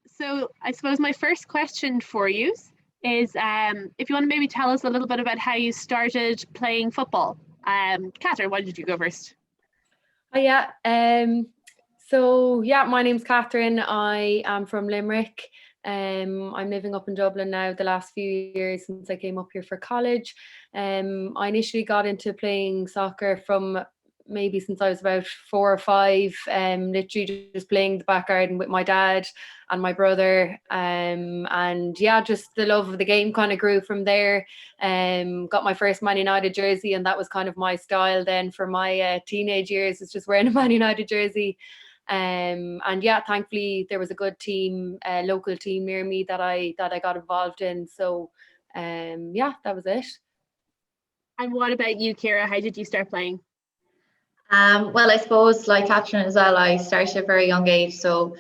So I suppose my first question for you is if you want to maybe tell us a little bit about how you started playing football. Catherine, why did you go first? Oh, yeah. So my name's Catherine. I am from Limerick. I'm living up in Dublin now the last few years since I came up here for college. I initially got into playing soccer from maybe since I was about 4 or 5, literally just playing the back garden with my dad and my brother. And yeah, just the love of the game kind of grew from there. Got my first Man United jersey, and that was kind of my style then for my teenage years, is just wearing a Man United jersey. And yeah, thankfully there was a good team, a local team near me that I got involved in. So yeah, that was it. And what about you, Kira? How did you start playing? Well, I suppose like Catherine as well, I started at a very young age. So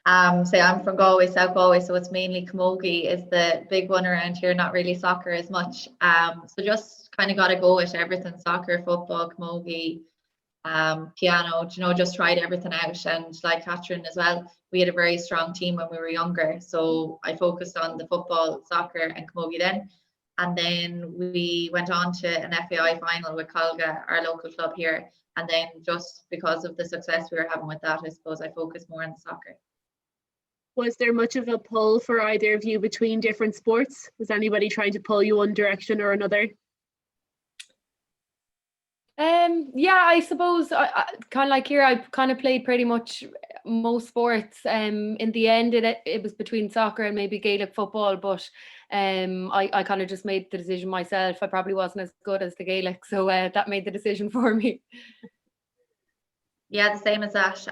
say I'm from Galway, South Galway, so it's mainly camogie is the big one around here, not really soccer as much. So just kind of got to go with everything: soccer, football, camogie, piano, just tried everything out. And like Catherine as well, we had a very strong team when we were younger. So I focused on the football, soccer and camogie then. And then we went on to an FAI final with Colga, our local club here. And then just because of the success we were having with that, I suppose I focused more on the soccer. Was there much of a pull for either of you between different sports? Was anybody trying to pull you one direction or another? Yeah, I suppose I kind of like here, I kind of played pretty much most sports. In the end, it was between soccer and maybe Gaelic football, but I kind of just made the decision myself. I probably wasn't as good as the Gaelic, so that made the decision for me. Yeah, the same as that.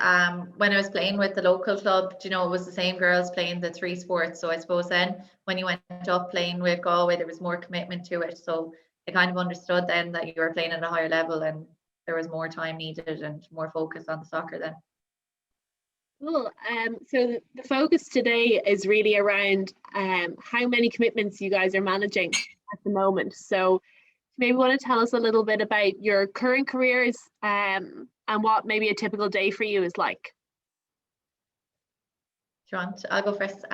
When I was playing with the local club, it was the same girls playing the 3 sports. So I suppose then when you went up playing with Galway, there was more commitment to it. So I kind of understood then that you were playing at a higher level and there was more time needed and more focus on the soccer then. Cool. So the focus today is really around how many commitments you guys are managing at the moment. So maybe want to tell us a little bit about your current careers and what maybe a typical day for you is like. Do you want? I'll go first.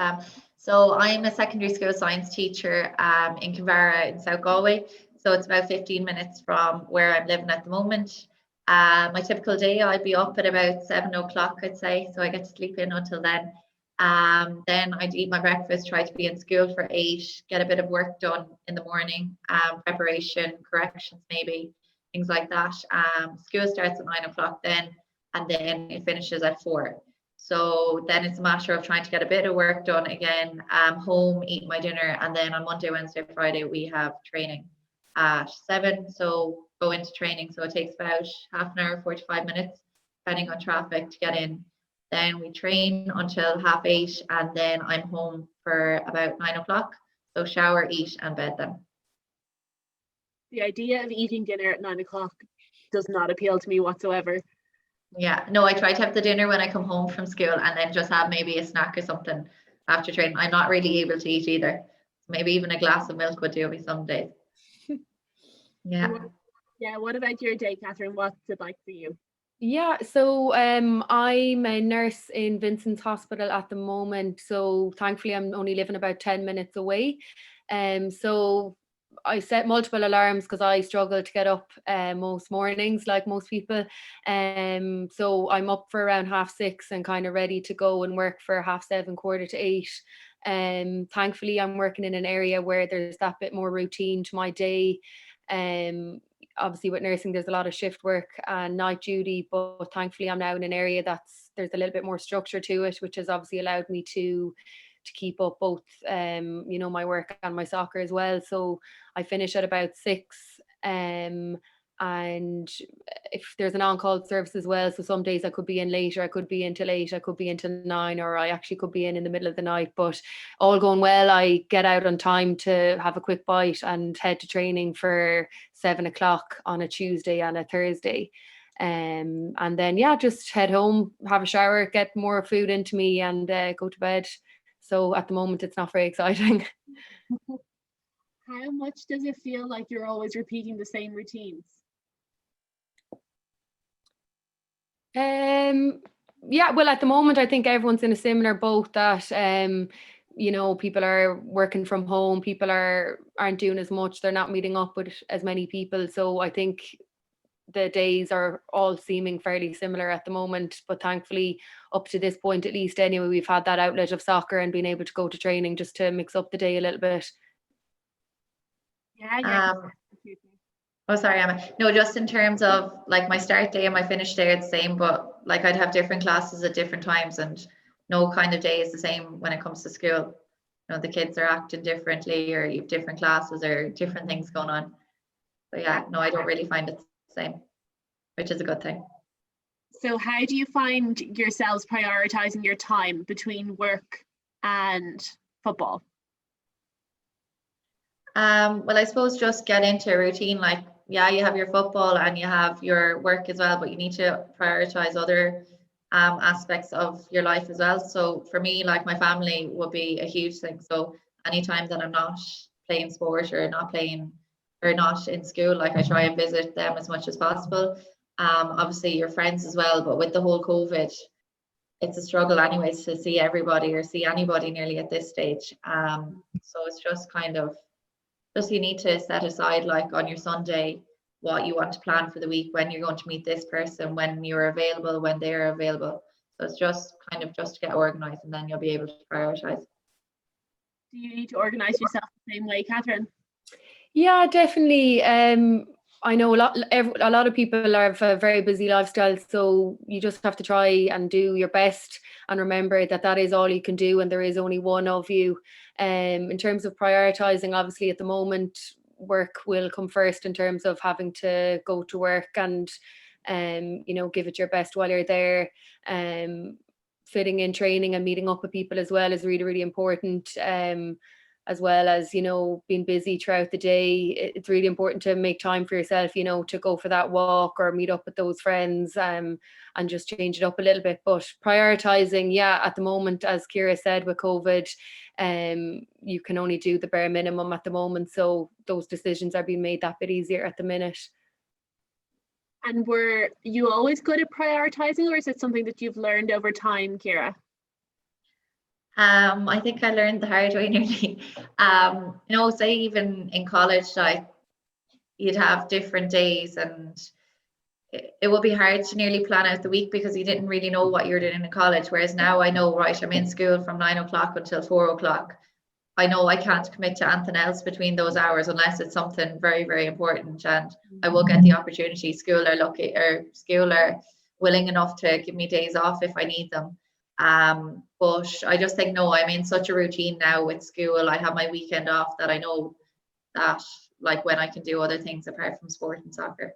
So I'm a secondary school science teacher in Kinvara in South Galway. So it's about 15 minutes from where I'm living at the moment. My typical day, I'd be up at about 7 o'clock, I'd say. So I get to sleep in until then. Then I'd eat my breakfast, try to be in school for 8, get a bit of work done in the morning, preparation, corrections maybe, things like that. School starts at 9 o'clock then, and then it finishes at 4. So then it's a matter of trying to get a bit of work done again, home, eat my dinner, and then on Monday, Wednesday, Friday, we have training at 7. So go into training. So it takes about half an hour, 45 minutes, depending on traffic to get in. Then we train until 8:30, and then I'm home for about 9 o'clock. So shower, eat, and bed then. The idea of eating dinner at 9 o'clock does not appeal to me whatsoever. Yeah, no, I try to have the dinner when I come home from school and then just have maybe a snack or something after training. I'm not really able to eat either. Maybe even a glass of milk would do me some days. Yeah. What about your day, Catherine? What's it like for you? Yeah, so I'm a nurse in Vincent's Hospital at the moment. So thankfully I'm only living about 10 minutes away. So I set multiple alarms because I struggle to get up most mornings, like most people. So I'm up for around 6:30 and kind of ready to go and work for 7:30, 8:15. Thankfully, I'm working in an area where there's that bit more routine to my day. Obviously with nursing there's a lot of shift work and night duty, but thankfully I'm now in an area there's a little bit more structure to it, which has obviously allowed me to keep up both my work and my soccer as well. So I finish at about 6, and if there's an on-call service as well, so some days I could be in later, I could be in till 8, I could be in till 9, or I actually could be in the middle of the night. But all going well, I get out on time to have a quick bite and head to training for 7 o'clock on a Tuesday and a Thursday. And then just head home, have a shower, get more food into me, and go to bed. So at the moment it's not very exciting. How much does it feel like you're always repeating the same routines? Yeah, well, at the moment, I think everyone's in a similar boat that, people are working from home, people aren't doing as much, they're not meeting up with as many people. So I think the days are all seeming fairly similar at the moment. But thankfully, up to this point, at least anyway, we've had that outlet of soccer and being able to go to training just to mix up the day a little bit. Yeah. Oh, sorry, Emma. No, just in terms of like my start day and my finish day are the same, but like I'd have different classes at different times, and no kind of day is the same when it comes to school. The kids are acting differently, or you have different classes or different things going on. But yeah, no, I don't really find it the same, which is a good thing. So how do you find yourselves prioritizing your time between work and football? Well, I suppose just get into a routine. Like, yeah, you have your football and you have your work as well, but you need to prioritize other aspects of your life as well. So for me, like my family would be a huge thing. So anytime that I'm not playing sport or not playing or not in school, like I try and visit them as much as possible. Obviously your friends as well, but with the whole COVID, it's a struggle anyways to see everybody or see anybody nearly at this stage. So it's just kind of just you need to set aside like on your Sunday what you want to plan for the week, when you're going to meet this person, when you're available, when they're available. So it's just kind of just to get organized, and then you'll be able to prioritize. Do you need to organize yourself the same way, Catherine? Yeah, definitely. I know a lot of people have a very busy lifestyle, so you just have to try and do your best and remember that is all you can do, and there is only one of you. In terms of prioritizing, obviously at the moment, work will come first in terms of having to go to work and, give it your best while you're there. Fitting in training and meeting up with people as well is really, really important. As well as, being busy throughout the day. It's really important to make time for yourself, to go for that walk or meet up with those friends, and just change it up a little bit. But prioritizing, yeah, at the moment, as Ciara said, with COVID, you can only do the bare minimum at the moment. So those decisions are being made that bit easier at the minute. And were you always good at prioritizing, or is it something that you've learned over time, Ciara? I think I learned the hard way nearly. Say even in college, like you'd have different days, and it would be hard to nearly plan out the week because you didn't really know what you were doing in college. Whereas now I know, right, I'm in school from 9 o'clock until 4 o'clock. I know I can't commit to anything else between those hours unless it's something very, very important, and I will get the opportunity. School are willing enough to give me days off if I need them. But I just think, no, I'm in such a routine now with school. I have my weekend off that I know that like when I can do other things apart from sport and soccer.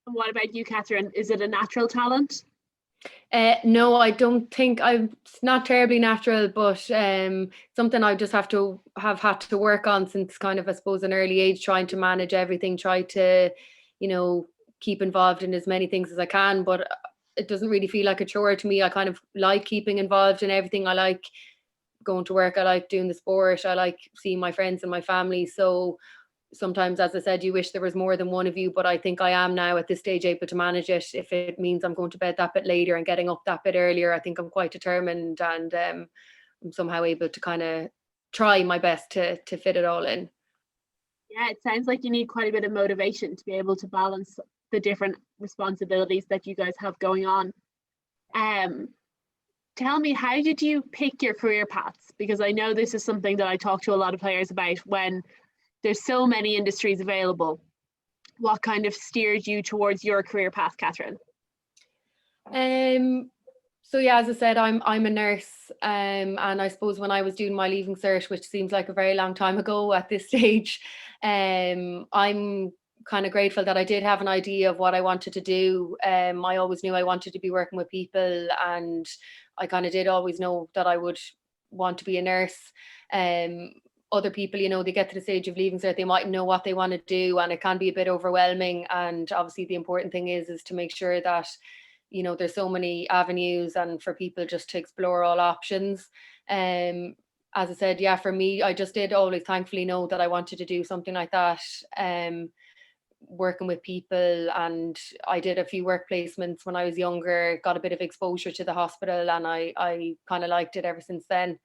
And what about you, Catherine? Is it a natural talent? No, I don't think it's not terribly natural, but something I just have had to work on since kind of, I suppose, an early age, trying to manage everything, try to, keep involved in as many things as I can, but it doesn't really feel like a chore to me. I kind of like keeping involved in everything. I like going to work. I like doing the sport. I like seeing my friends and my family. So sometimes, as I said, you wish there was more than one of you, but I think I am now at this stage able to manage it. If it means I'm going to bed that bit later and getting up that bit earlier, I think I'm quite determined, and I'm somehow able to kind of try my best to fit it all in. Yeah, it sounds like you need quite a bit of motivation to be able to balance the different responsibilities that you guys have going on. Tell me, how did you pick your career paths? Because I know this is something that I talk to a lot of players about. When there's so many industries available, what kind of steered you towards your career path, Catherine? So yeah, as I said, I'm a nurse, and I suppose when I was doing my leaving cert, which seems like a very long time ago at this stage, I'm kind of grateful that I did have an idea of what I wanted to do. I always knew I wanted to be working with people, and I kind of did always know that I would want to be a nurse. Other people, they get to the stage of leaving cert, they might know what they want to do, and it can be a bit overwhelming. And obviously the important thing is to make sure that, there's so many avenues, and for people just to explore all options. As I said, yeah, for me, I just did always thankfully know that I wanted to do something like that. working with people, and I did a few work placements when I was younger, got a bit of exposure to the hospital, and I kind of liked it ever since then.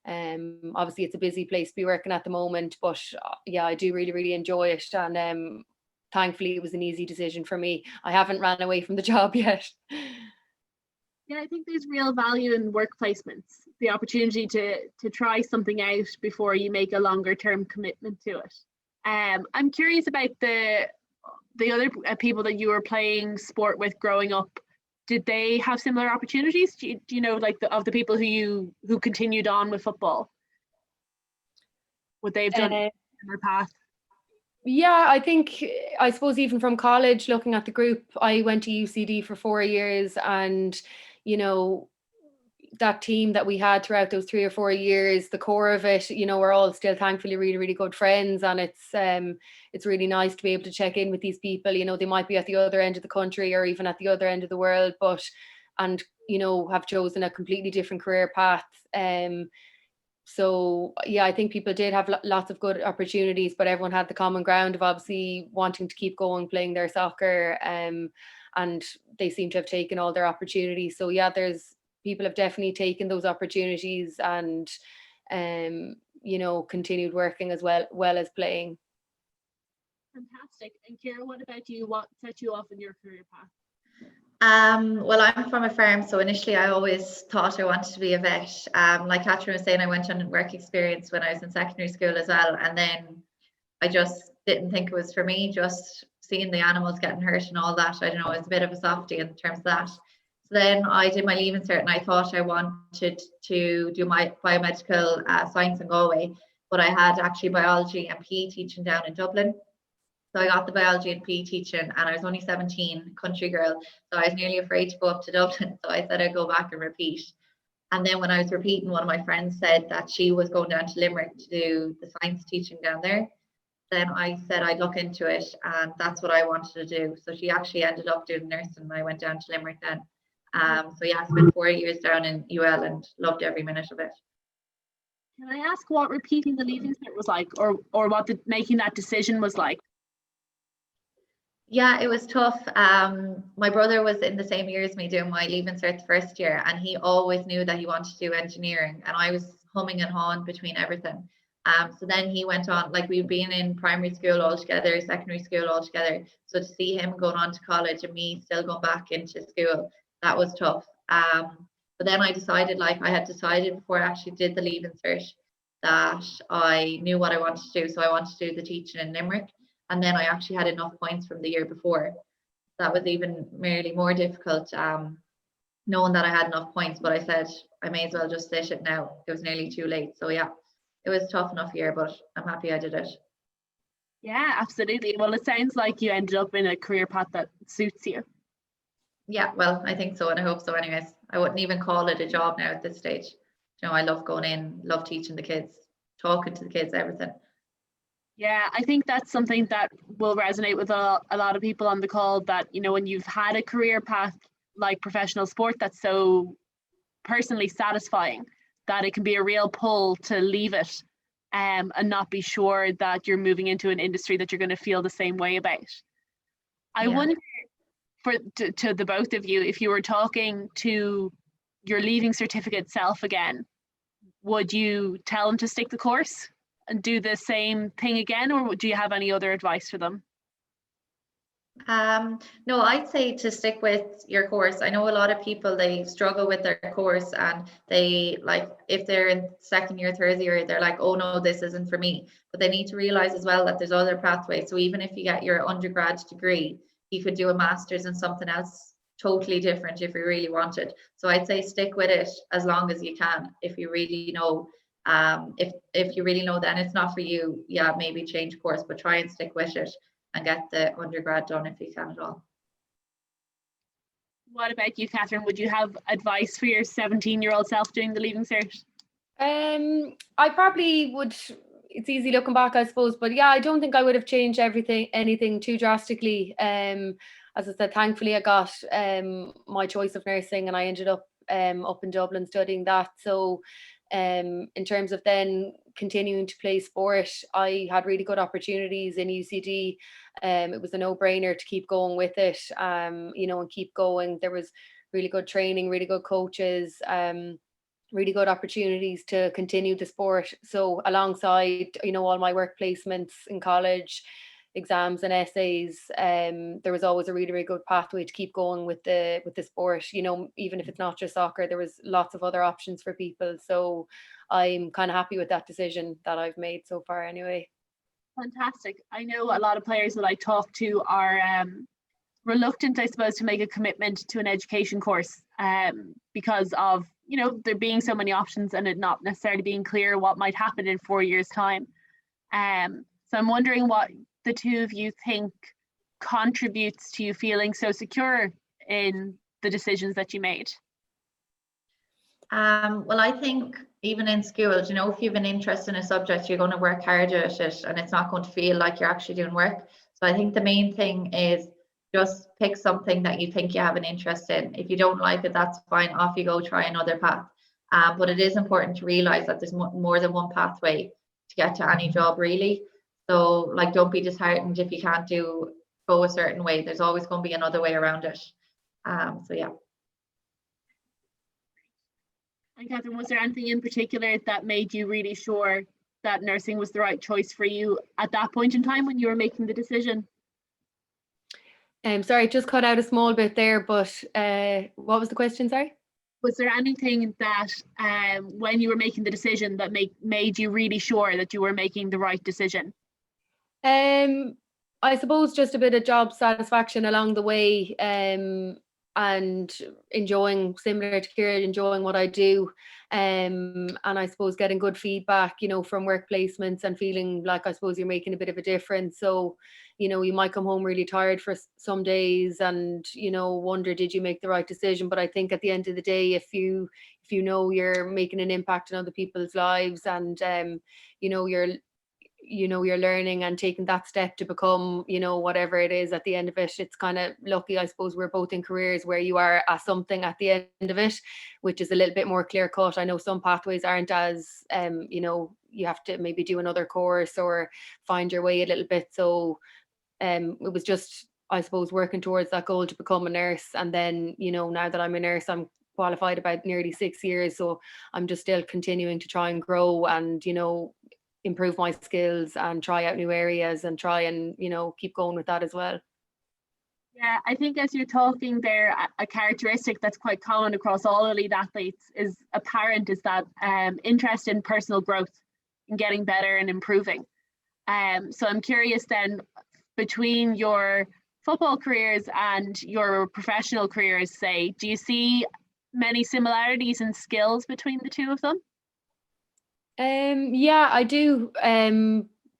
Obviously it's a busy place to be working at the moment, but yeah, I do really, really enjoy it. And thankfully it was an easy decision for me. I haven't ran away from the job yet. Yeah, I think there's real value in work placements, the opportunity to try something out before you make a longer term commitment to it. I'm curious about the other people that you were playing sport with growing up. Did they have similar opportunities? Do you know, like of the people who continued on with football? Would they have done a similar path? Yeah, I suppose even from college, looking at the group, I went to UCD for 4 years, and you know, that team that we had throughout those 3 or 4 years, the core of it, you know, we're all still thankfully really, really good friends. And it's really nice to be able to check in with these people. You know, they might be at the other end of the country or even at the other end of the world, and you know, have chosen a completely different career path. So yeah, I think people did have lots of good opportunities, but everyone had the common ground of obviously wanting to keep going, playing their soccer, and they seem to have taken all their opportunities. So yeah, people have definitely taken those opportunities and you know, continued working as well as playing. Fantastic. And Ciara, what about you? What set you off in your career path? Well, I'm from a farm, so initially I always thought I wanted to be a vet. Like Catherine was saying, I went on work experience when I was in secondary school as well, and then I just didn't think it was for me. Just seeing the animals getting hurt and all that, I don't know, I was a bit of a softie in terms of that. So then I did my leaving cert, and I thought I wanted to do my biomedical science in Galway, but I had actually biology and PE teaching down in Dublin. So I got the biology and PE teaching, and I was only 17, country girl. So I was nearly afraid to go up to Dublin. So I said I'd go back and repeat. And then when I was repeating, one of my friends said that she was going down to Limerick to do the science teaching down there. Then I said I'd look into it, and that's what I wanted to do. So she actually ended up doing nursing, and I went down to Limerick then. So yeah, I spent 4 years down in UL and loved every minute of it. Can I ask what repeating the leaving cert was like, or what making that decision was like? Yeah, it was tough. My brother was in the same year as me doing my leaving cert the first year, and he always knew that he wanted to do engineering, and I was humming and hawing between everything. So then he went on, like we've been in primary school all together, secondary school all together. So to see him going on to college and me still going back into school, that was tough. But then I decided, like I had decided before I actually did the leaving cert, that I knew what I wanted to do. So I wanted to do the teaching in Limerick. And then I actually had enough points from the year before. That was even merely more difficult, knowing that I had enough points, but I said I may as well just sit it now. It was nearly too late. So yeah, it was a tough enough year, but I'm happy I did it. Yeah, absolutely. Well, it sounds like you ended up in a career path that suits you. Yeah, well, I think so, and I hope so anyways. I wouldn't even call it a job now at this stage. You know, I love going in, love teaching the kids, talking to the kids, everything. Yeah, I think that's something that will resonate with a lot of people on the call, that, you know, when you've had a career path like professional sport that's so personally satisfying, that it can be a real pull to leave it and not be sure that you're moving into an industry that you're going to feel the same way about. I wonder, to the both of you, if you were talking to your leaving certificate self again, would you tell them to stick the course and do the same thing again, or do you have any other advice for them? No, I'd say to stick with your course. I know a lot of people, they struggle with their course, and they, like, if they're in second year, third year, they're like, oh no, this isn't for me. But they need to realize as well that there's other pathways. So even if you get your undergrad degree, you could do a master's in something else totally different if you really wanted. So I'd say stick with it as long as you can. If you really know, if you really know then it's not for you, yeah, maybe change course, but try and stick with it and get the undergrad done if you can at all. What about you, Catherine? Would you have advice for your 17-year-old self doing the leaving cert? I probably would. It's easy looking back, I suppose, but yeah, I don't think I would have changed anything too drastically. As I said, thankfully I got my choice of nursing, and I ended up in Dublin studying that. So in terms of then continuing to play sport. I had really good opportunities in UCD. It was a no-brainer to keep going with it, you know, and keep going. There was really good training, really good coaches, really good opportunities to continue the sport. So alongside, you know, all my work placements in college, exams and essays, there was always a really, really good pathway to keep going with the sport. You know, even if it's not just soccer, there was lots of other options for people. So I'm kind of happy with that decision that I've made so far anyway. Fantastic. I know a lot of players that I talk to are reluctant, I suppose, to make a commitment to an education course because of, you know, there being so many options and it not necessarily being clear what might happen in 4 years' time. So I'm wondering what the two of you think contributes to you feeling so secure in the decisions that you made. Well, I think even in school, you know, if you have an interest in a subject, you're going to work hard at it and it's not going to feel like you're actually doing work. So I think the main thing is just pick something that you think you have an interest in. If you don't like it, that's fine. Off you go, try another path. But it is important to realize that there's more than one pathway to get to any job, really. So, like, don't be disheartened if you can't go a certain way. There's always going to be another way around it. So yeah. And Catherine, was there anything in particular that made you really sure that nursing was the right choice for you at that point in time when you were making the decision? Sorry, just cut out a small bit there, but what was the question, sorry? Was there anything that when you were making the decision that made you really sure that you were making the right decision? I suppose just a bit of job satisfaction along the way, and enjoying, similar to Kira, enjoying what I do, and I suppose getting good feedback, you know, from work placements and feeling like, I suppose, you're making a bit of a difference. So, you know, you might come home really tired for some days and, you know, wonder, did you make the right decision? But I think at the end of the day, if you know you're making an impact in other people's lives, and you know, you're learning and taking that step to become, you know, whatever it is at the end of it, it's kind of lucky, I suppose, we're both in careers where you are at something at the end of it, which is a little bit more clear cut. I know some pathways aren't as, you know, you have to maybe do another course or find your way a little bit. So it was just, I suppose, working towards that goal to become a nurse. And then, you know, now that I'm a nurse, I'm qualified about nearly 6 years. So I'm just still continuing to try and grow and, you know, improve my skills and try out new areas and try and, you know, keep going with that as well. Yeah, I think as you're talking there, a characteristic that's quite common across all elite athletes is apparent is that interest in personal growth and getting better and improving. So I'm curious then, between your football careers and your professional careers, say, do you see many similarities in skills between the two of them? Yeah, I do.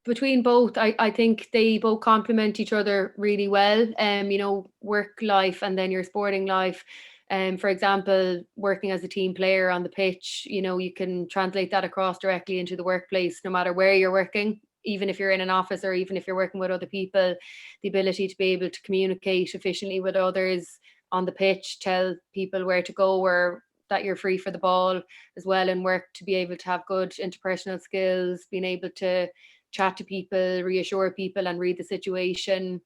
Between both, I think they both complement each other really well. You know, work life and then your sporting life. For example, working as a team player on the pitch, you know, you can translate that across directly into the workplace, no matter where you're working, even if you're in an office or even if you're working with other people. The ability to be able to communicate efficiently with others on the pitch, tell people where to go or that you're free for the ball as well, and work to be able to have good interpersonal skills, being able to chat to people, reassure people and read the situation.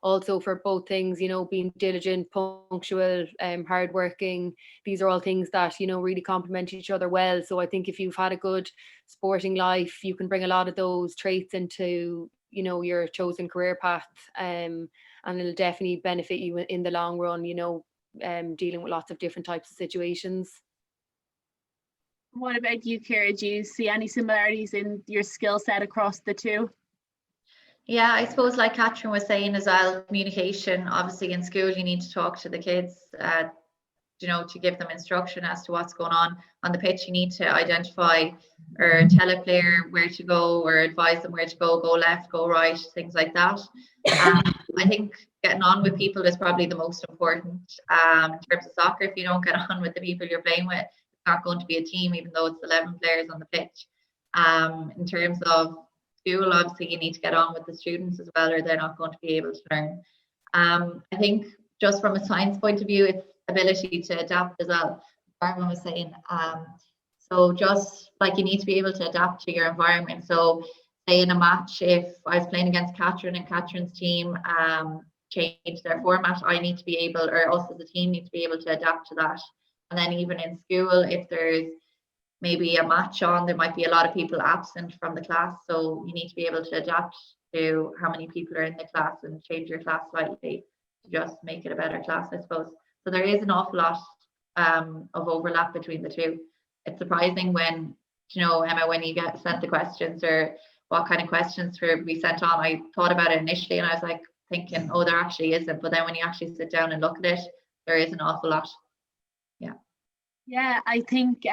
Also for both things, you know, being diligent, punctual, hardworking, these are all things that, you know, really complement each other well. So I think if you've had a good sporting life, you can bring a lot of those traits into, you know, your chosen career path, and it'll definitely benefit you in the long run, you know, dealing with lots of different types of situations. What about you, Kira? Do you see any similarities in your skill set across the two? Yeah, I suppose like Catherine was saying as well, communication. Obviously in school you need to talk to the kids, you know, to give them instruction as to what's going on. On the pitch you need to identify or tell a player where to go or advise them where to go left, go right, things like that. I think getting on with people is probably the most important. In terms of soccer, if you don't get on with the people you're playing with, it's not going to be a team, even though it's 11 players on the pitch. In terms of school, obviously you need to get on with the students as well, or they're not going to be able to learn. I think just from a science point of view, it's ability to adapt as well. Barbara was saying, So just like you need to be able to adapt to your environment. So say in a match, if I was playing against Catherine and Catherine's team changed their format, I need to be able, or us as a team need to be able to adapt to that. And then even in school, if there's maybe a match on, there might be a lot of people absent from the class. So you need to be able to adapt to how many people are in the class and change your class slightly to just make it a better class, I suppose. So there is an awful lot of overlap between the two. It's surprising when, you know, Emma, when you get sent the questions or what kind of questions to be sent on. I thought about it initially and I was like thinking, oh, there actually isn't. But then when you actually sit down and look at it, there is an awful lot. Yeah. Yeah, I think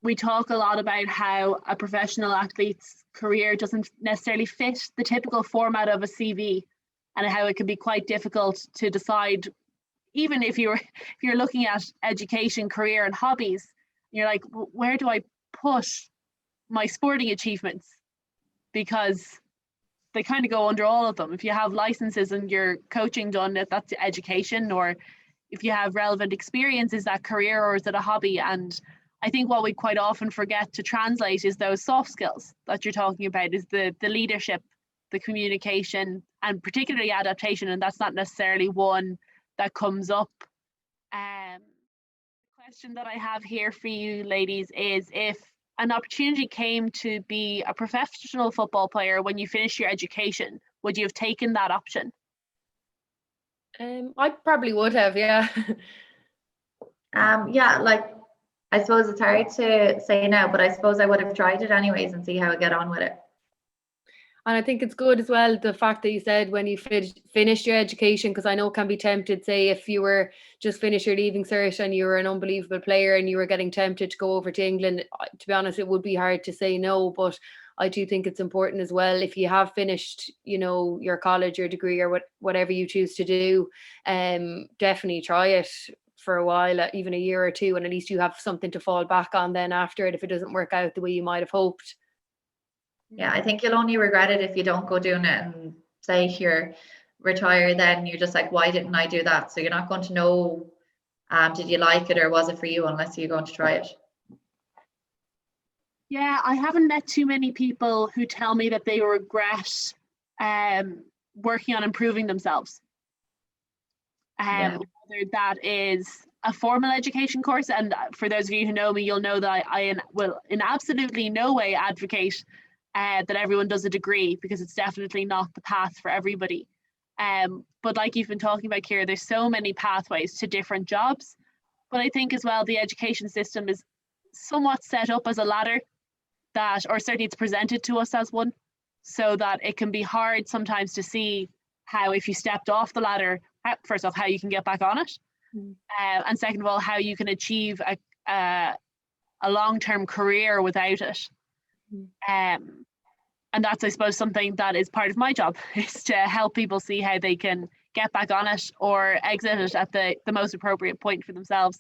we talk a lot about how a professional athlete's career doesn't necessarily fit the typical format of a CV, and how it can be quite difficult to decide, even if you're looking at education, career and hobbies, you're like, where do I put my sporting achievements? Because they kind of go under all of them. If you have licenses and your coaching done, that's education, or if you have relevant experience, is that career or is it a hobby? And I think what we quite often forget to translate is those soft skills that you're talking about, is the leadership, the communication, and particularly adaptation. And that's not necessarily one that comes up. The question that I have here for you ladies is, if an opportunity came to be a professional football player when you finish your education, would you have taken that option? I probably would have, yeah. Yeah, like I suppose it's hard to say now, but I suppose I would have tried it anyways and see how I get on with it. And I think it's good as well, the fact that you said when you finished your education, because I know it can be tempted, say if you were just finished your leaving cert and you were an unbelievable player and you were getting tempted to go over to England, to be honest, it would be hard to say no. But I do think it's important as well, if you have finished, you know, your college, your degree, or whatever you choose to do, definitely try it for a while, even a year or two, and at least you have something to fall back on then after it if it doesn't work out the way you might have hoped. Yeah, I think you'll only regret it if you don't go doing it, and say you're retired, then you're just like, why didn't I do that? So you're not going to know, did you like it or was it for you, unless you're going to try it. Yeah, I haven't met too many people who tell me that they regret working on improving themselves. Whether that is a formal education course, and for those of you who know me, you'll know that I will in absolutely no way advocate that everyone does a degree, because it's definitely not the path for everybody. But like you've been talking about, Ciara, there's so many pathways to different jobs. But I think as well, the education system is somewhat set up as a ladder, that, or certainly it's presented to us as one, so that it can be hard sometimes to see how, if you stepped off the ladder, first off, how you can get back on it. And second of all, how you can achieve a long-term career without it. And that's, I suppose, something that is part of my job, is to help people see how they can get back on it or exit it at the most appropriate point for themselves.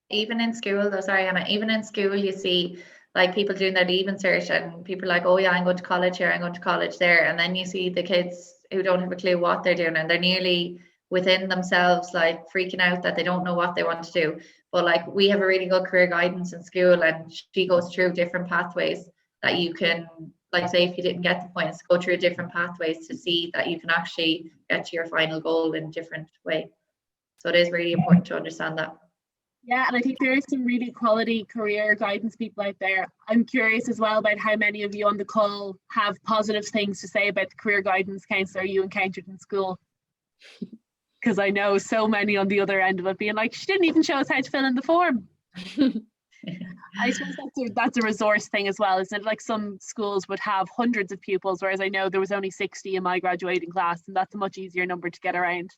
Even in school though, sorry Emma, even in school you see like people doing their leaving cert and people are like, oh yeah, I'm going to college here, I'm going to college there, and then you see the kids who don't have a clue what they're doing, and they're nearly within themselves like freaking out that they don't know what they want to do. But like, we have a really good career guidance in school, and she goes through different pathways that you can, like, say if you didn't get the points, go through different pathways to see that you can actually get to your final goal in a different way. So it is really important to understand that. Yeah, and I think there is some really quality career guidance people out there. I'm curious as well about how many of you on the call have positive things to say about the career guidance counsellor you encountered in school. Because I know so many on the other end of it being like, she didn't even show us how to fill in the form. I suppose that's a resource thing as well, isn't it? Like, some schools would have hundreds of pupils, whereas I know there was only 60 in my graduating class, and that's a much easier number to get around.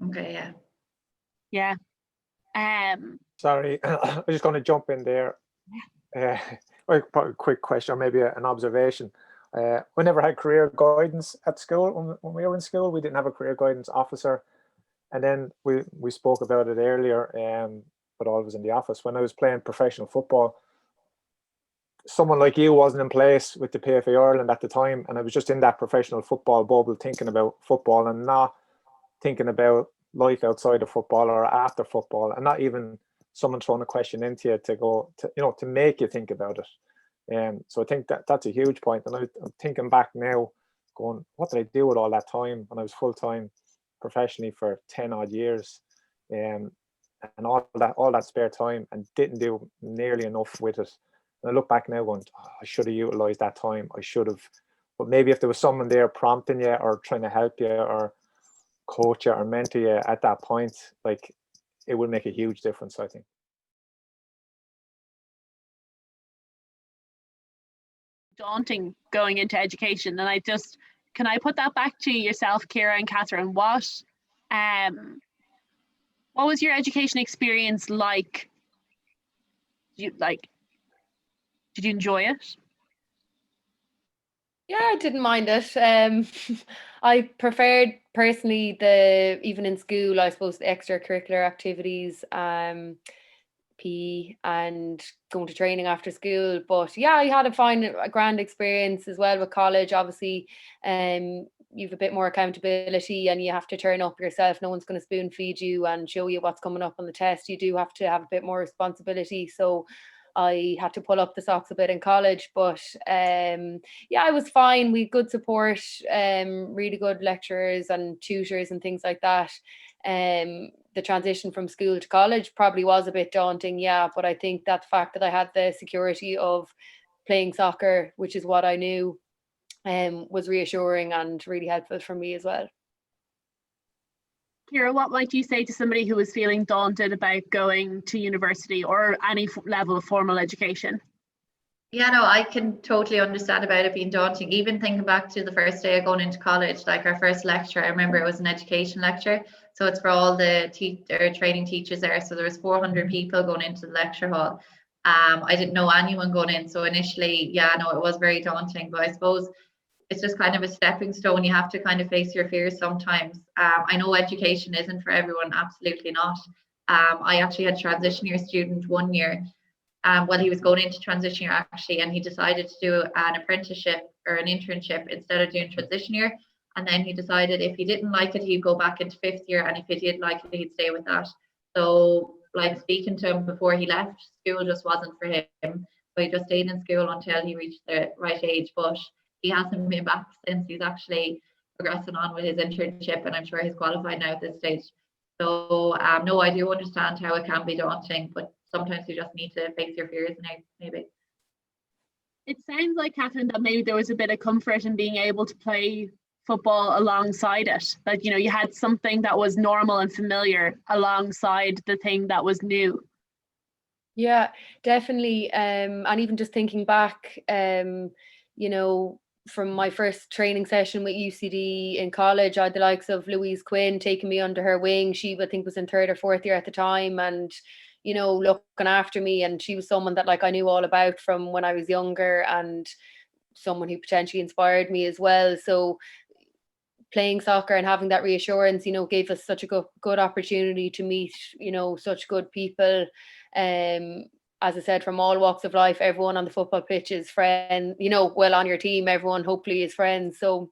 Okay, yeah. Sorry, I'm just going to jump in there. A quick question, or maybe an observation. We never had career guidance at school. When we were in school, we didn't have a career guidance officer. And then we spoke about it earlier, but all was in the office. When I was playing professional football, someone like you wasn't in place with the PFA Ireland at the time, and I was just in that professional football bubble thinking about football and not thinking about life outside of football or after football, and not even someone throwing a question into you to go to, you know, to make you think about it. So I think that that's a huge point. And I'm thinking back now, going, what did I do with all that time when I was full time professionally for 10 odd years, and all that spare time, and didn't do nearly enough with it. And I look back now going, oh, I should have utilized that time. I should have. But maybe if there was someone there prompting you or trying to help you or coach you or mentor you at that point, like, it would make a huge difference, I think. Daunting going into education, and can I put that back to yourself, Ciara and Catherine? What was your education experience like? Did you enjoy it? Yeah, I didn't mind it. I preferred personally even in school, I suppose, the extracurricular activities, PE and going to training after school. But yeah, I had a grand experience as well with college. Obviously, you've a bit more accountability and you have to turn up yourself. No one's going to spoon feed you and show you what's coming up on the test. You do have to have a bit more responsibility. So I had to pull up the socks a bit in college, but yeah, I was fine. We had good support, really good lecturers and tutors and things like that. The transition from school to college probably was a bit daunting, yeah, but I think that fact that I had the security of playing soccer, which is what I knew, was reassuring and really helpful for me as well. Ciara, what might you say to somebody who is feeling daunted about going to university or any level of formal education? Yeah, no, I can totally understand about it being daunting. Even thinking back to the first day of going into college, like our first lecture, I remember it was an education lecture. So it's for all the training teachers there. So there was 400 people going into the lecture hall. I didn't know anyone going in. So initially, yeah, no, it was very daunting. But I suppose it's just kind of a stepping stone. You have to kind of face your fears sometimes. I know education isn't for everyone, absolutely not. I actually had a transition year student 1 year. Well, he was going into transition year actually, and he decided to do an apprenticeship or an internship instead of doing transition year. And then he decided if he didn't like it, he'd go back into 5th year, and if he did like it, he'd stay with that. So, like, speaking to him before he left, school just wasn't for him. So he just stayed in school until he reached the right age. But he hasn't been back since. He's actually progressing on with his internship, and I'm sure he's qualified now at this stage. So no, I do understand how it can be daunting, but sometimes you just need to face your fears now, maybe. It sounds like, Catherine, that maybe there was a bit of comfort in being able to play football alongside it. That, you know, you had something that was normal and familiar alongside the thing that was new. Yeah, definitely. And even just thinking back, you know, from my first training session with UCD in college, I had the likes of Louise Quinn taking me under her wing. She, I think, was in 3rd or 4th year at the time, and, you know, looking after me. And she was someone that, like, I knew all about from when I was younger, and someone who potentially inspired me as well. So playing soccer and having that reassurance, you know, gave us such a good opportunity to meet, you know, such good people. As I said, from all walks of life, everyone on the football pitch is friend, you know, well, on your team, everyone hopefully is friends. So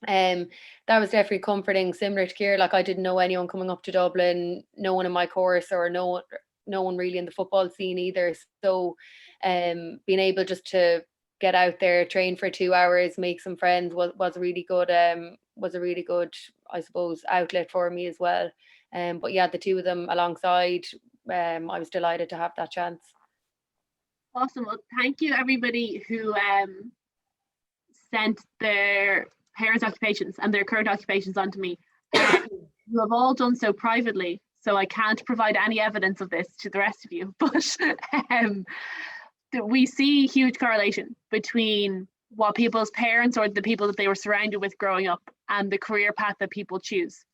that was definitely comforting. Similar to Ciara, like, I didn't know anyone coming up to Dublin, no one in my course, or no one really in the football scene either. So being able just to get out there, train for 2 hours, make some friends was a really good I suppose, outlet for me as well. But yeah, the two of them alongside, I was delighted to have that chance. Awesome. Well, thank you everybody who sent their parents' occupations and their current occupations onto me. You have all done so privately, so I can't provide any evidence of this to the rest of you, but we see huge correlation between what people's parents or the people that they were surrounded with growing up and the career path that people choose.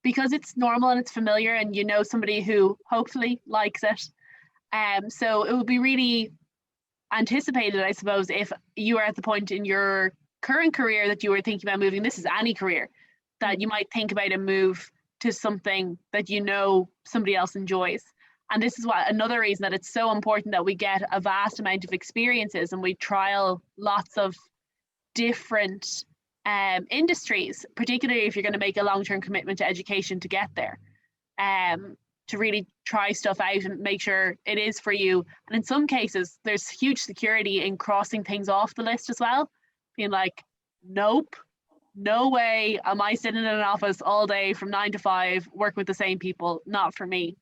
Because it's normal and it's familiar, and you know somebody who hopefully likes it. So it would be really anticipated, I suppose, if you are at the point in your current career that you were thinking about moving. This is any career that you might think about a move to something that you know somebody else enjoys. And this is another reason that it's so important that we get a vast amount of experiences and we trial lots of different industries, particularly if you're going to make a long-term commitment to education to get there. to really try stuff out and make sure it is for you. And in some cases, there's huge security in crossing things off the list as well, being like, nope, no way am I sitting in an office all day from 9 to 5, work with the same people, not for me.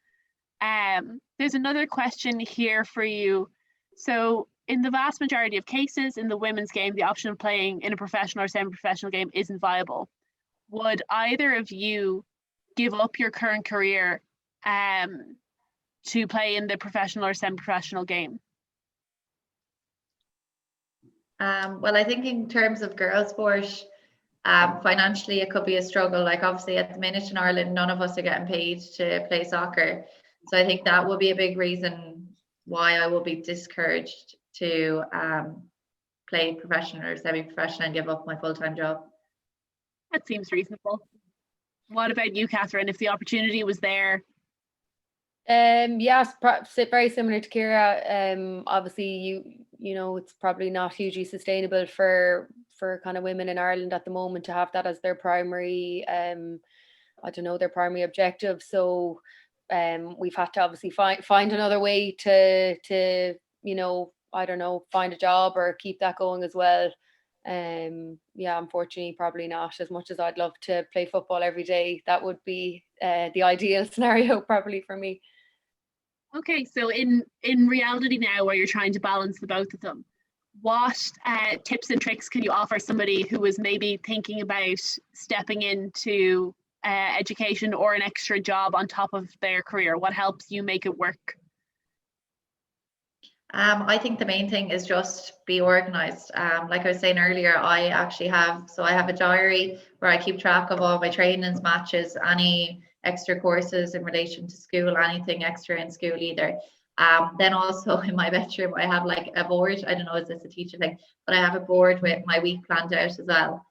There's another question here for you. So in the vast majority of cases in the women's game, the option of playing in a professional or semi-professional game isn't viable. Would either of you give up your current career to play in the professional or semi-professional game? Well, I think in terms of girls' sport, financially it could be a struggle. Like obviously at the minute in Ireland, none of us are getting paid to play soccer. So I think that would be a big reason why I will be discouraged to play professional or semi-professional and give up my full-time job. That seems reasonable. What about you, Catherine? If the opportunity was there? Yes, very similar to Ciara. Obviously, you know, it's probably not hugely sustainable for kind of women in Ireland at the moment to have that as their primary, I don't know, their primary objective. So we've had to obviously find another way to you know, I don't know, find a job or keep that going as well. Yeah, unfortunately, probably not. As much as I'd love to play football every day, that would be the ideal scenario probably for me. Okay, so in reality now, where you're trying to balance the both of them, what tips and tricks can you offer somebody who is maybe thinking about stepping into education or an extra job on top of their career? What helps you make it work? I think the main thing is just be organized. Like I was saying earlier, I have a diary where I keep track of all my trainings, matches, any extra courses in relation to school, anything extra in school either. Then also in my bedroom, I have like a board. I don't know, is this a teacher thing? But I have a board with my week planned out as well.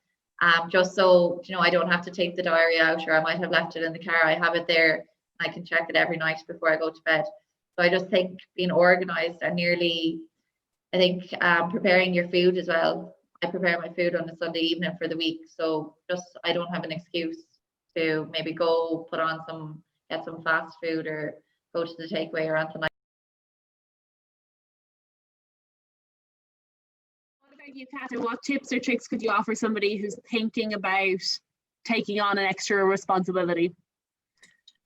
Just so, you know, I don't have to take the diary out, or I might have left it in the car. I have it there. I can check it every night before I go to bed. So I just think being organized and preparing your food as well. I prepare my food on a Sunday evening for the week. So just, I don't have an excuse to maybe go get some fast food or go to the takeaway or anything like that. What about you, Catherine? What tips or tricks could you offer somebody who's thinking about taking on an extra responsibility?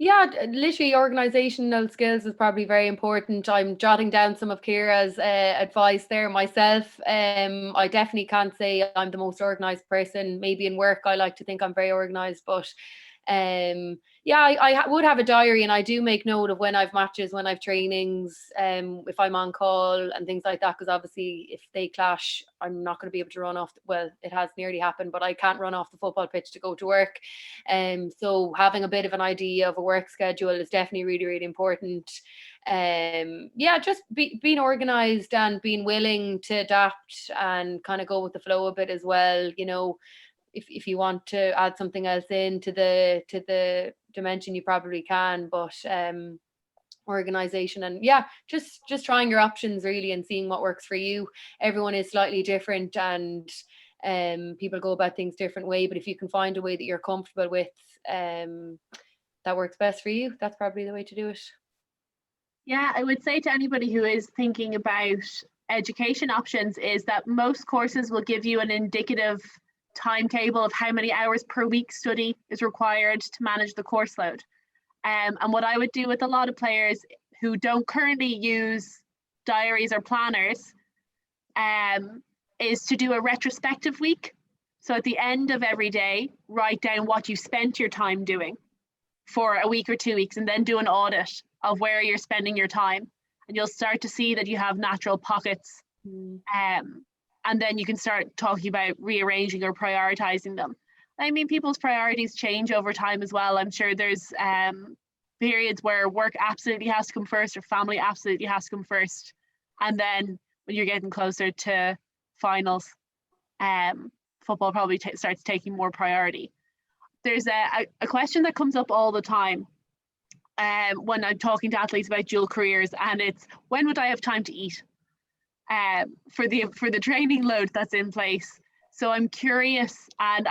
Yeah, literally organizational skills is probably very important. I'm jotting down some of Ciara's advice there myself. I definitely can't say I'm the most organized person. Maybe in work, I like to think I'm very organized, but yeah, I would have a diary, and I do make note of when I've matches, when I've trainings, if I'm on call and things like that, because obviously if they clash, I'm not going to be able to run off. Well, it has nearly happened, but I can't run off the football pitch to go to work. So having a bit of an idea of a work schedule is definitely really, really important. Yeah, just being organized and being willing to adapt and kind of go with the flow a bit as well. You know, if you want to add something else into the dimension, you probably can, but organization and yeah, just trying your options really and seeing what works for you. Everyone is slightly different, and people go about things different way, but if you can find a way that you're comfortable with, that works best for you, that's probably the way to do it. Yeah, I would say to anybody who is thinking about education options is that most courses will give you an indicative timetable of how many hours per week study is required to manage the course load. And what I would do with a lot of players who don't currently use diaries or planners is to do a retrospective week. So at the end of every day, write down what you spent your time doing for a week or 2 weeks, and then do an audit of where you're spending your time. And you'll start to see that you have natural pockets. And then you can start talking about rearranging or prioritizing them. I mean, people's priorities change over time as well. I'm sure there's periods where work absolutely has to come first, or family absolutely has to come first. And then when you're getting closer to finals, football probably starts taking more priority. There's a question that comes up all the time when I'm talking to athletes about dual careers, and it's, when would I have time to eat? For the training load that's in place. So I'm curious, and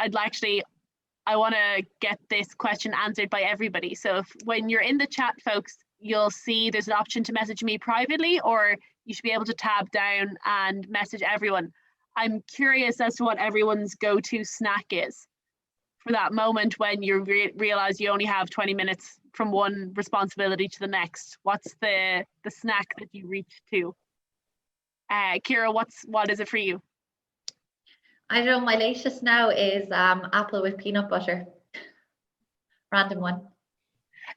I want to get this question answered by everybody. So when you're in the chat, folks, you'll see there's an option to message me privately, or you should be able to tab down and message everyone. I'm curious as to what everyone's go-to snack is for that moment when you realize you only have 20 minutes from one responsibility to the next. What's the snack that you reach to? Kira, what is it for you? I don't know, my latest now is apple with peanut butter. Random one.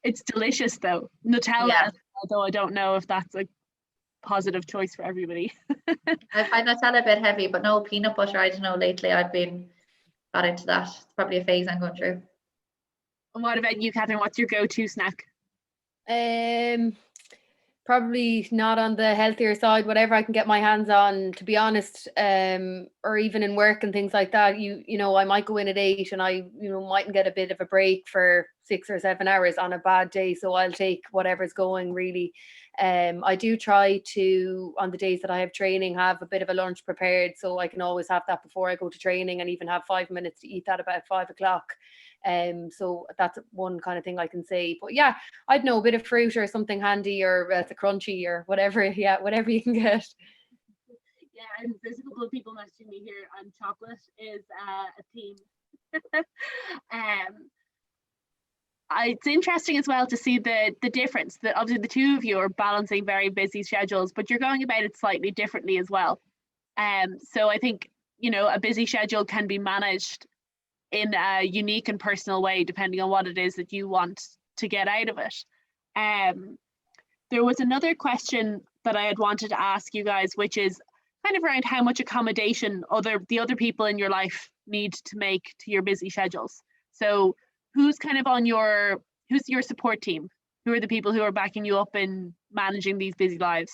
It's delicious though. Nutella, Yeah. although I don't know if that's a positive choice for everybody. I find Nutella a bit heavy, but no, peanut butter, I don't know, lately I've been got into that. It's probably a phase I'm going through. And what about you, Catherine? What's your go-to snack? Probably not on the healthier side, whatever I can get my hands on, to be honest, or even in work and things like that. You know, I might go in at 8 and I, mightn't get a bit of a break for 6 or 7 hours on a bad day. So I'll take whatever's going, really. I do try to, on the days that I have training, have a bit of a lunch prepared, so I can always have that before I go to training, and even have 5 minutes to eat that about 5 o'clock. So that's one kind of thing I can say. But yeah, I'd know a bit of fruit or something handy, or it's a crunchy or whatever. Yeah, whatever you can get. Yeah, and there's a couple of people messaging me here, and chocolate is a theme. It's interesting as well to see the difference. That obviously the two of you are balancing very busy schedules, but you're going about it slightly differently as well. So I think, a busy schedule can be managed in a unique and personal way, depending on what it is that you want to get out of it. There was another question that I had wanted to ask you guys, which is kind of around how much accommodation the other people in your life need to make to your busy schedules. So who's kind of who's your support team? Who are the people who are backing you up in managing these busy lives?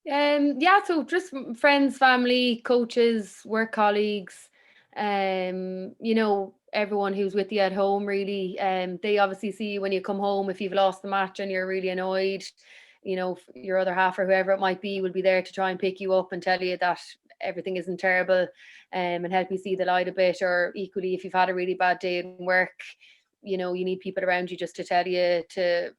Yeah, so just friends, family, coaches, work colleagues, everyone who's with you at home, really. They obviously see you when you come home. If you've lost the match and you're really annoyed, your other half or whoever it might be will be there to try and pick you up and tell you that everything isn't terrible, and help you see the light a bit. Or equally, if you've had a really bad day in work, you need people around you just to tell you to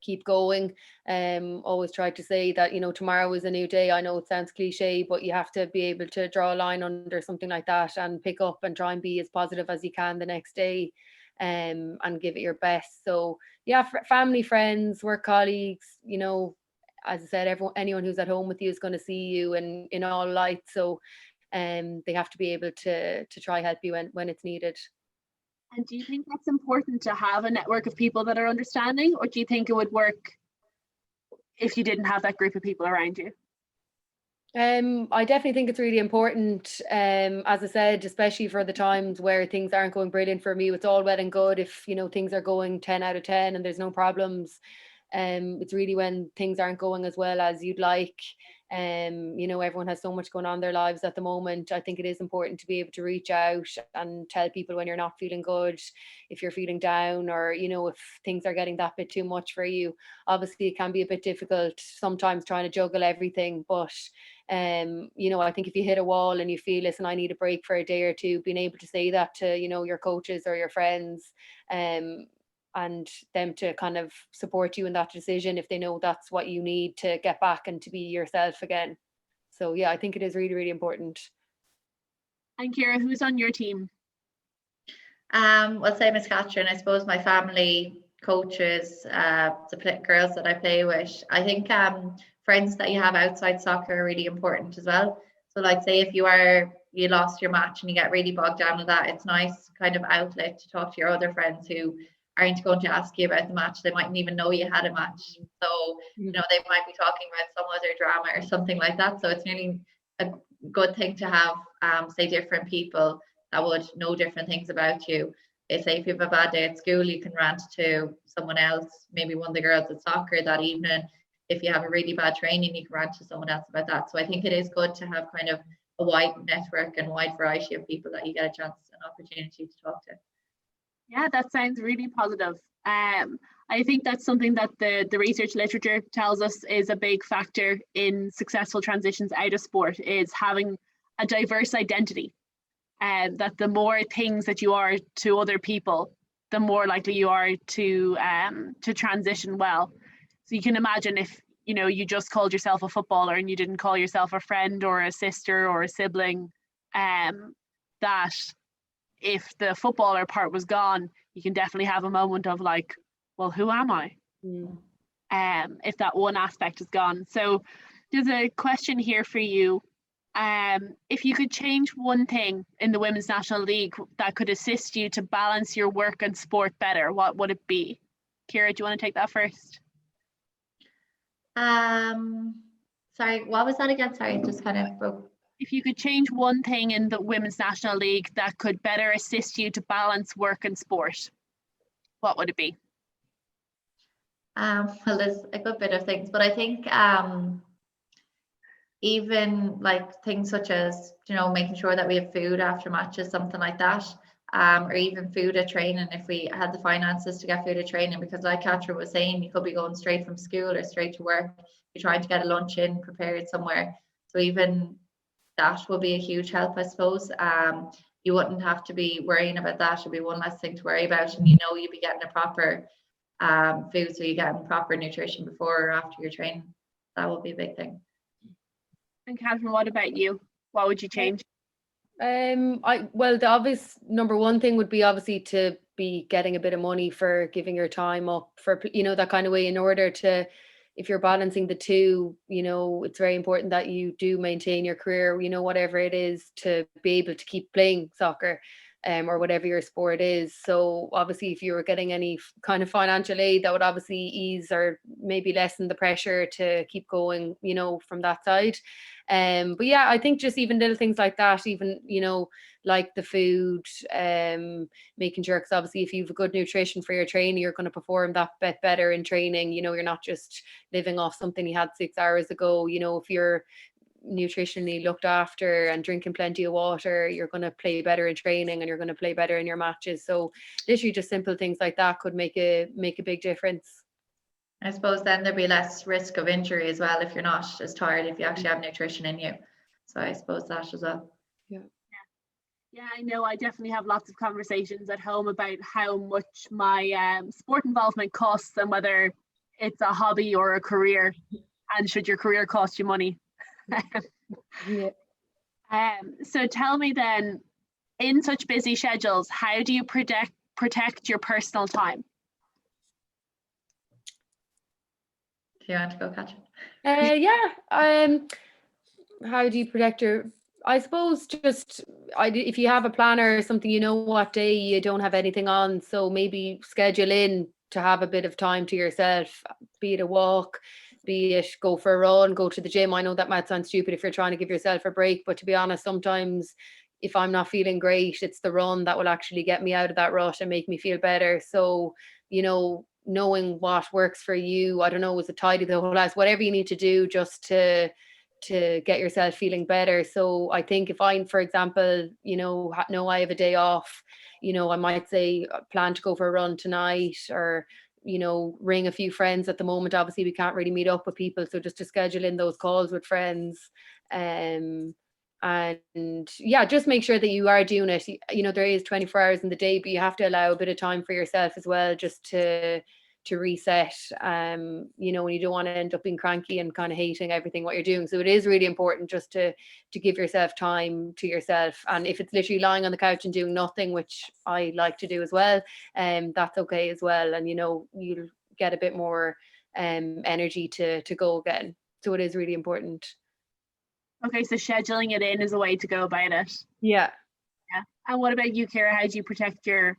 keep going. Always try to say that, tomorrow is a new day. I know it sounds cliche, but you have to be able to draw a line under something like that and pick up and try and be as positive as you can the next day, and give it your best. So yeah, family, friends, work colleagues, as I said, anyone who's at home with you is going to see you in all light. So they have to be able to try help you when it's needed. And do you think that's important to have a network of people that are understanding, or do you think it would work if you didn't have that group of people around you? I definitely think it's really important. As I said, especially for the times where things aren't going brilliant for me. It's all well and good if things are going 10 out of 10 and there's no problems. It's really when things aren't going as well as you'd like. Everyone has so much going on in their lives at the moment. I think it is important to be able to reach out and tell people when you're not feeling good, if you're feeling down, or if things are getting that bit too much for you. Obviously it can be a bit difficult sometimes trying to juggle everything, but I think if you hit a wall and you feel, listen, I need a break for a day or two, being able to say that to your coaches or your friends, and them to kind of support you in that decision if they know that's what you need to get back and to be yourself again. So yeah, I think it is really, really important. And Kira, who's on your team? Well, same as Catherine, I suppose my family, coaches, the girls that I play with. I think friends that you have outside soccer are really important as well. So like, say if you lost your match and you get really bogged down with that, it's nice kind of outlet to talk to your other friends who aren't going to ask you about the match. They mightn't even know you had a match. So, they might be talking about some other drama or something like that. So it's really a good thing to have, say, different people that would know different things about you. Say if you have a bad day at school, you can rant to someone else, maybe one of the girls at soccer that evening. If you have a really bad training, you can rant to someone else about that. So I think it is good to have kind of a wide network and wide variety of people that you get a chance and opportunity to talk to. Yeah, that sounds really positive. I think that's something that the research literature tells us is a big factor in successful transitions out of sport, is having a diverse identity. that the more things that you are to other people, the more likely you are to transition well. So you can imagine if, you know, you just called yourself a footballer and you didn't call yourself a friend or a sister or a sibling, that if the footballer part was gone, you can definitely have a moment of like, well, who am I? If that one aspect is gone. So there's a question here for you. If you could change one thing in the Women's National League that could assist you to balance your work and sport better, what would it be? Ciara, do you want to take that first? Sorry, what was that again? Sorry, it just kind of broke. If you could change one thing in the Women's National League that could better assist you to balance work and sport, what would it be? Well, there's a good bit of things, but I think even like things such as, you know, making sure that we have food after matches, something like that, or even food at training if we had the finances to get food at training, because like Catherine was saying, you could be going straight from school or straight to work, you're trying to get a lunch in prepared somewhere, so even that will be a huge help, I suppose. You wouldn't have to be worrying about that. It'd be one less thing to worry about, and you know you'd be getting a proper food, so you're getting proper nutrition before or after your training. That would be a big thing. And Catherine, what about you? What would you change? Well, the obvious number one thing would be obviously to be getting a bit of money for giving your time up for, you know, that kind of way, in order to, if you're balancing the two, you know, it's very important that you do maintain your career, you know, whatever it is, to be able to keep playing soccer. Or whatever your sport is. So obviously if you were getting any kind of financial aid, that would obviously ease or maybe lessen the pressure to keep going, you know, from that side. But yeah, I think just even little things like that, even, you know, like the food, making sure, because obviously if you have a good nutrition for your training, you're going to perform that bit better in training. You know, you're not just living off something you had 6 hours ago. You know, if you're nutritionally looked after and drinking plenty of water, you're going to play better in training and you're going to play better in your matches. So literally just simple things like that could make a big difference. I suppose then there'd be less risk of injury as well if you're not as tired, if you actually have nutrition in you. So I suppose that as well. Yeah, I know. I definitely have lots of conversations at home about how much my sport involvement costs and whether it's a hobby or a career, and should your career cost you money. Yeah. So tell me then, in such busy schedules, how do you protect your personal time? Do you want to go, Catherine? How do you protect your, I suppose just if you have a planner or something, you know what day you don't have anything on, so maybe schedule in to have a bit of time to yourself, be it a walk, be it go for a run, go to the gym. I know that might sound stupid if you're trying to give yourself a break, but to be honest, sometimes if I'm not feeling great, it's the run that will actually get me out of that rut and make me feel better. So, you know, knowing what works for you, I don't know, is it tidy the whole house, whatever you need to do just to get yourself feeling better. So I think if I, for example, you know I have a day off, you know, I might say plan to go for a run tonight, or, you know, ring a few friends. At the moment, obviously we can't really meet up with people, so just to schedule in those calls with friends. And yeah, just make sure that you are doing it. You know, there is 24 hours in the day, but you have to allow a bit of time for yourself as well, just to reset. You know, when you don't want to end up being cranky and kind of hating everything what you're doing. So it is really important just to give yourself time to yourself. And if it's literally lying on the couch and doing nothing, which I like to do as well, that's okay as well. And, you know, you'll get a bit more energy to go again. So it is really important. Okay, so scheduling it in is a way to go about it. Yeah. And what about you, Ciara? How do you protect your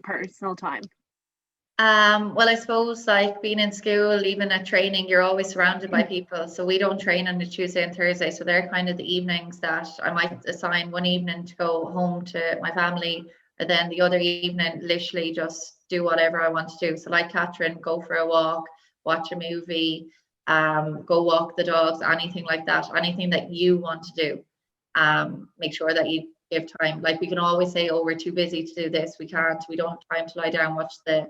personal time? Well, I suppose like being in school, even at training, you're always surrounded by people. So we don't train on a Tuesday and Thursday. So they're kind of the evenings that I might assign one evening to go home to my family, and then the other evening literally just do whatever I want to do. So like Catherine, go for a walk, watch a movie, go walk the dogs, anything like that, anything that you want to do. Make sure that you give time. Like we can always say, oh, we're too busy to do this. We don't have time to lie down, watch the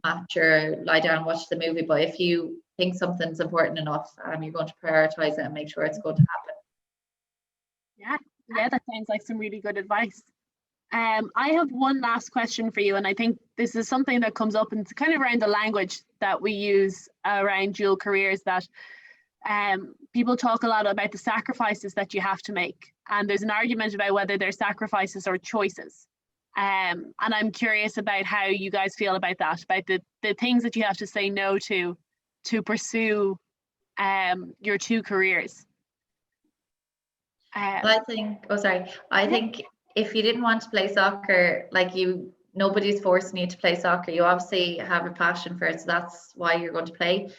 match or lie down, watch the movie. But if you think something's important enough, you're going to prioritize it and make sure it's going to happen. Yeah, Yeah, that sounds like some really good advice. I have one last question for you, and I think this is something that comes up, and it's kind of around the language that we use around dual careers, that people talk a lot about the sacrifices that you have to make, and there's an argument about whether they're sacrifices or choices. And I'm curious about how you guys feel about that, about the things that you have to say no to pursue your two careers. I think, I think if you didn't want to play soccer, like nobody's forcing you to play soccer. You obviously have a passion for it, so that's why you're going to play.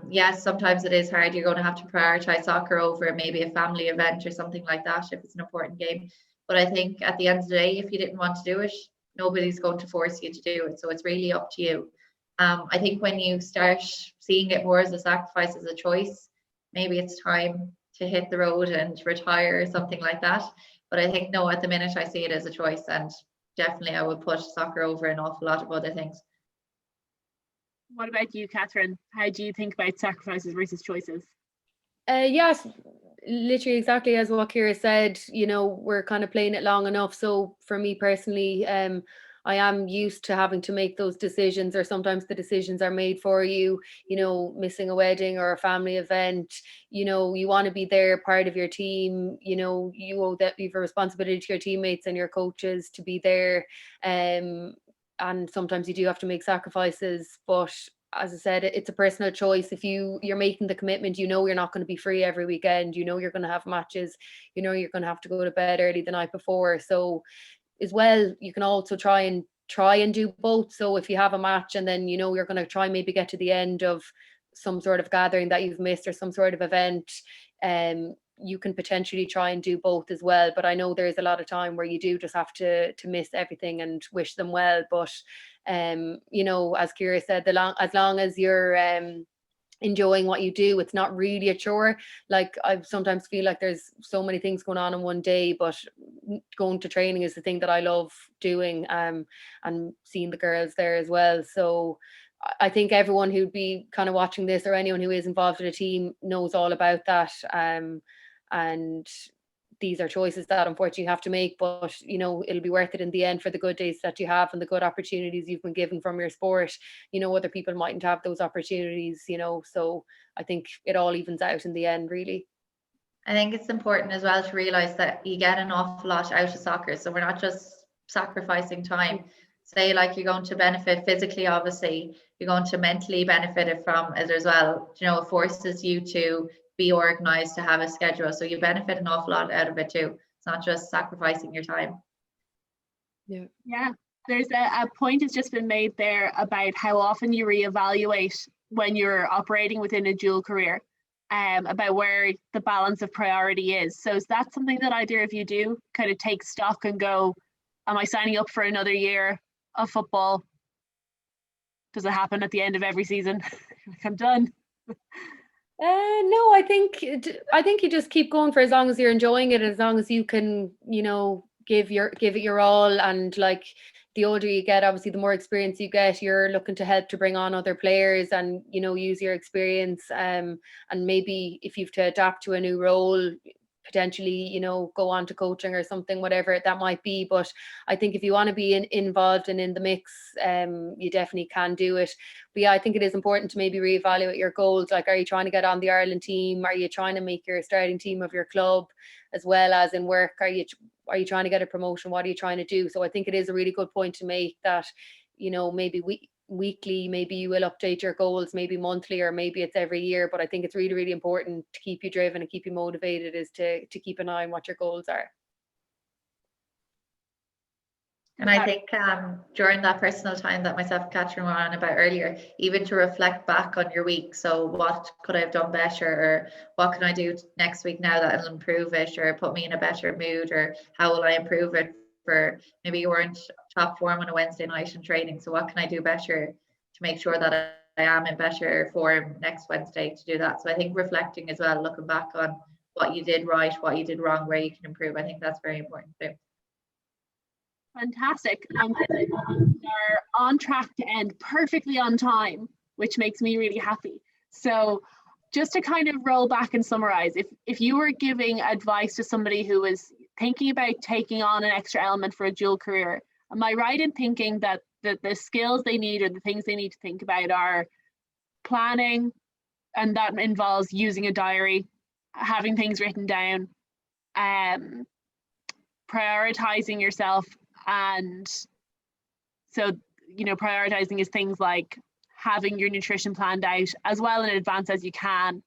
Yes, sometimes it is hard. You're going to have to prioritize soccer over maybe a family event or something like that if it's an important game. But I think at the end of the day, if you didn't want to do it, nobody's going to force you to do it. So it's really up to you. I think when you start seeing it more as a sacrifice, as a choice, maybe it's time to hit the road and retire or something like that. But I think, no, at the minute I see it as a choice, and definitely I would put soccer over an awful lot of other things. What about you, Catherine? How do you think about sacrifices versus choices? Yes, literally exactly as what Kira said. We're kind of playing it long enough. So for me personally, I am used to having to make those decisions, or sometimes the decisions are made for you, missing a wedding or a family event. You want to be there, part of your team. You owe that, you have a responsibility to your teammates and your coaches to be there. And sometimes you do have to make sacrifices, but as I said, it's a personal choice. If you're making the commitment, you're not going to be free every weekend. You're going to have matches. You're going to have to go to bed early the night before. So as well, you can also try and do both. So if you have a match and then you're going to try maybe get to the end of some sort of gathering that you've missed or some sort of event, you can potentially try and do both as well. But I know there's a lot of time where you do just have to miss everything and wish them well. But as Kira said, as long as you're enjoying what you do, it's not really a chore. Like, I sometimes feel like there's so many things going on in one day, but going to training is the thing that I love doing, and seeing the girls there as well. So I think everyone who'd be kind of watching this, or anyone who is involved in a team, knows all about that. And these are choices that unfortunately you have to make, but it'll be worth it in the end for the good days that you have and the good opportunities you've been given from your sport. Other people mightn't have those opportunities, so I think it all evens out in the end, really. I think it's important as well to realize that you get an awful lot out of soccer, so we're not just sacrificing time. Say, like, you're going to benefit physically, obviously you're going to mentally benefit from it as well. It forces you to be organized, to have a schedule, so you benefit an awful lot out of it too. It's not just sacrificing your time. Yeah, there's a point has just been made there about how often you reevaluate when you're operating within a dual career, about where the balance of priority is. So is that something that either of you do, kind of take stock and go, am I signing up for another year of football? Does it happen at the end of every season? Like, I'm done. No, I think you just keep going for as long as you're enjoying it, as long as you can, give it your all. And like, the older you get, obviously the more experience you get, you're looking to help to bring on other players and use your experience, and maybe if you've to adapt to a new role, potentially go on to coaching or something, whatever that might be. But I think if you want to be involved and in the mix, you definitely can do it. But yeah, I think it is important to maybe reevaluate your goals. Like, are you trying to get on the Ireland team? Are you trying to make your starting team of your club, as well as in work? Are you trying to get a promotion? What are you trying to do? So I think it is a really good point to make, that maybe weekly, maybe you will update your goals, maybe monthly, or maybe it's every year. But I think it's really, really important to keep you driven and keep you motivated, is to keep an eye on what your goals are. And I think during that personal time that myself and Catherine were on about earlier, even to reflect back on your week. So what could I have done better, or what can I do next week now that will improve it, or put me in a better mood, or how will I improve it for, maybe you weren't top form on a Wednesday night in training, so what can I do better to make sure that I am in better form next Wednesday to do that. So I think reflecting as well, looking back on what you did right, what you did wrong, where you can improve, I think that's very important too. Fantastic. We are on track to end perfectly on time, which makes me really happy. So just to kind of roll back and summarize, if you were giving advice to somebody who was thinking about taking on an extra element for a dual career, am I right in thinking that the skills they need or the things they need to think about are planning, and that involves using a diary, having things written down, prioritizing yourself, and so, you know, prioritizing is things like having your nutrition planned out as well in advance as you can,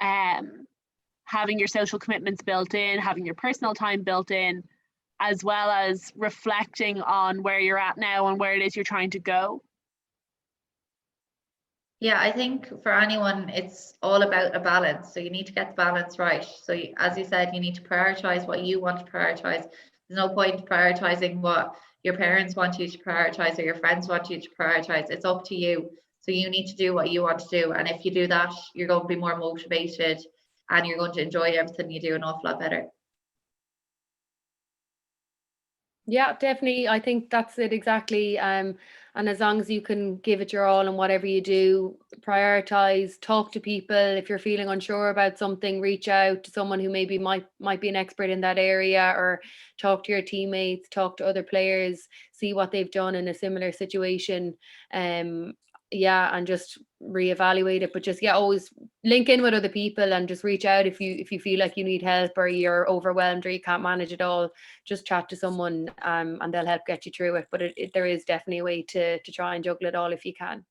having your social commitments built in, having your personal time built in, as well as reflecting on where you're at now and where it is you're trying to go. Yeah, I think for anyone, it's all about a balance. So you need to get the balance right. So as you said, you need to prioritize what you want to prioritize. There's no point prioritizing what your parents want you to prioritize or your friends want you to prioritize. It's up to you. So you need to do what you want to do. And if you do that, you're going to be more motivated and you're going to enjoy everything you do an awful lot better. Yeah, definitely. I think that's it exactly. And as long as you can give it your all in whatever you do, prioritize, talk to people. If you're feeling unsure about something, reach out to someone who maybe might be an expert in that area, or talk to your teammates, talk to other players, see what they've done in a similar situation. Yeah, and just reevaluate it. But just, yeah, always link in with other people and just reach out if you feel like you need help or you're overwhelmed or you can't manage it all. Just chat to someone and they'll help get you through it. But there is definitely a way to try and juggle it all if you can.